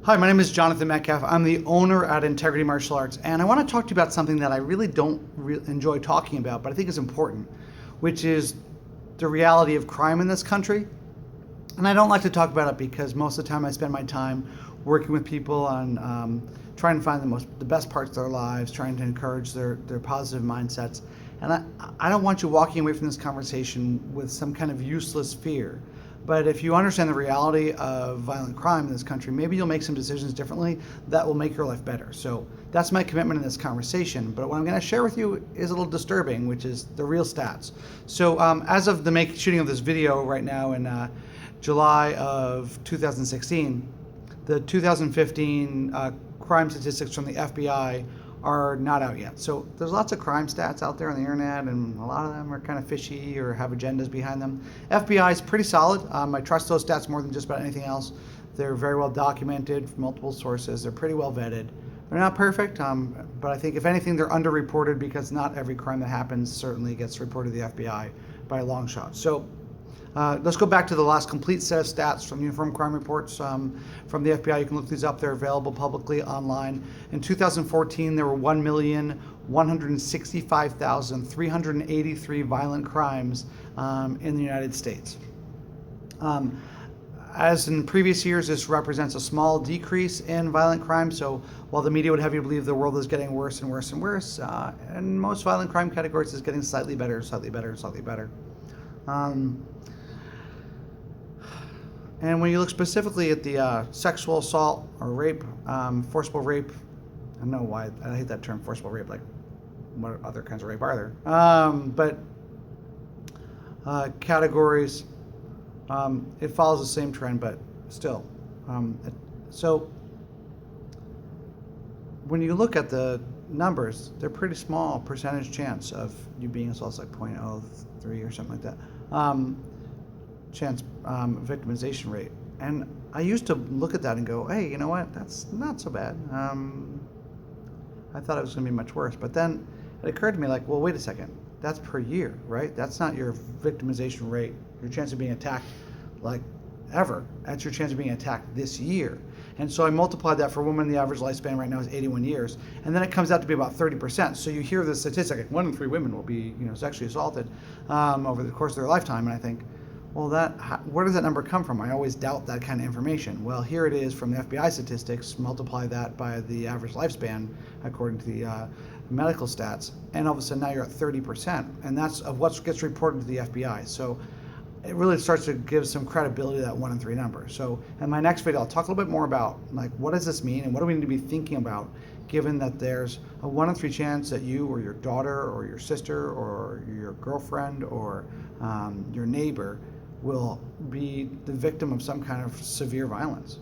Hi, my name is Jonathan Metcalf. I'm the owner at Integrity Martial Arts, and I want to talk to you about something that I really don't enjoy talking about, but I think is important, which is the reality of crime in this country. And I don't like to talk about it because most of the time I spend my time working with people on trying to find the best parts of their lives, trying to encourage their positive mindsets. And I don't want you walking away from this conversation with some kind of useless fear. But if you understand the reality of violent crime in this country, maybe you'll make some decisions differently that will make your life better. So that's my commitment in this conversation. But what I'm going to share with you is a little disturbing, which is the real stats. So as of the shooting of this video right now in July of 2016, the 2015 crime statistics from the FBI are not out yet. So there's lots of crime stats out there on the internet, and a lot of them are kind of fishy or have agendas behind them. FBI is pretty solid. I trust those stats more than just about anything else. They're very well documented from multiple sources. They're pretty well vetted. They're not perfect, but I think if anything, they're underreported because not every crime that happens certainly gets reported to the FBI by a long shot. So let's go back to the last complete set of stats from Uniform Crime Reports from the FBI. You can look these up. They're available publicly online. In 2014, there were 1,165,383 violent crimes in the United States. As in previous years, this represents a small decrease in violent crime. So while the media would have you believe the world is getting worse and worse and worse, and most violent crime categories is getting slightly better, slightly better, slightly better. And when you look specifically at the sexual assault or rape, forcible rape, I don't know why I hate that term, forcible rape, like what other kinds of rape are there? But categories, it follows the same trend, but still. So when you look at the numbers, they're pretty small percentage chance of you being assaulted, like 0.03 or something like that. Chance victimization rate. And I used to look at that and go, hey, you know what, that's not so bad. I thought it was going to be much worse. But then it occurred to me, like, well, wait a second, that's per year, right? That's not your victimization rate, your chance of being attacked, like, ever. That's your chance of being attacked this year. And so I multiplied that for women. The average lifespan right now is 81 years. And then it comes out to be about 30%. So you hear the statistic, like 1 in 3 women will be, sexually assaulted over the course of their lifetime. And I think, well, where does that number come from? I always doubt that kind of information. Well, here it is from the FBI statistics. Multiply that by the average lifespan according to the medical stats, and all of a sudden now you're at 30%, and that's of what gets reported to the FBI. So it really starts to give some credibility to that 1 in 3 number. So in my next video, I'll talk a little bit more about, like, what does this mean and what do we need to be thinking about, given that there's a 1 in 3 chance that you or your daughter or your sister or your girlfriend or your neighbor will be the victim of some kind of severe violence.